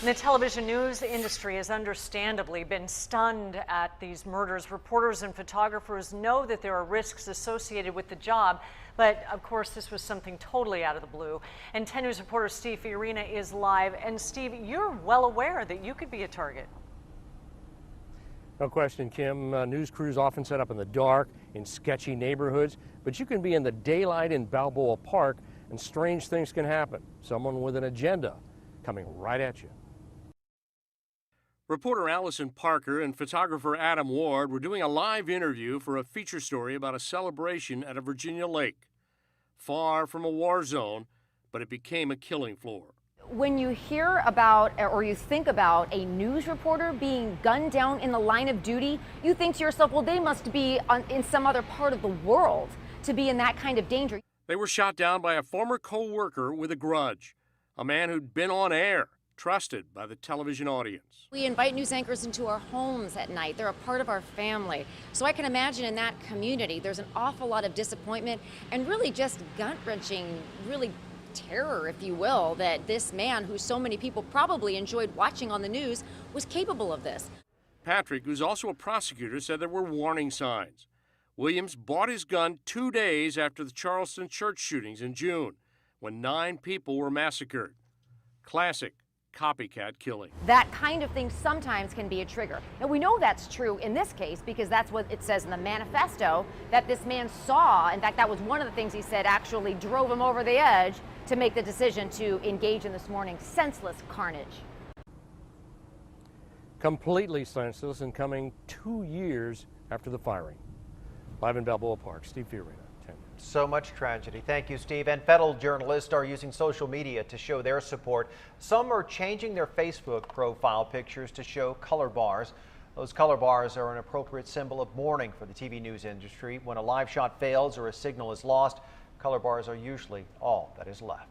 The television news industry has understandably been stunned at these murders. Reporters and photographers know that there are risks associated with the job, but of course this was something totally out of the blue. And 10 News reporter Steve Fiorina is live. And Steve, you're well aware that you could be a target. No question, Kim. News crews often set up in the dark in sketchy neighborhoods, but you can be in the daylight in Balboa Park and strange things can happen. Someone with an agenda coming right at you. Reporter Allison Parker and photographer Adam Ward were doing a live interview for a feature story about a celebration at a Virginia lake. Far from a war zone, but it became a killing floor. When you hear about or you think about a news reporter being gunned down in the line of duty, you think to yourself, well, they must be in some other part of the world to be in that kind of danger. They were shot down by a former co-worker with a grudge, a man who'd been on air, trusted by the television audience. We invite news anchors into our homes at night. They're a part of our family. So I can imagine in that community, there's an awful lot of disappointment and really just gut-wrenching, really terror, if you will, that this man, who so many people probably enjoyed watching on the news, was capable of this. Patrick, who's also a prosecutor, said there were warning signs. Williams bought his gun 2 days after the Charleston church shootings in June, when 9 people were massacred. Classic copycat killing. That kind of thing sometimes can be a trigger. Now, we know that's true in this case because that's what it says in the manifesto that this man saw. In fact, that was one of the things he said actually drove him over the edge to make the decision to engage in this morning's senseless carnage. Completely senseless and coming 2 years after the firing. Live in Balboa Park, Steve Fiorina. So much tragedy. Thank you, Steve. And federal journalists are using social media to show their support. Some are changing their Facebook profile pictures to show color bars. Those color bars are an appropriate symbol of mourning for the TV news industry. When a live shot fails or a signal is lost, color bars are usually all that is left.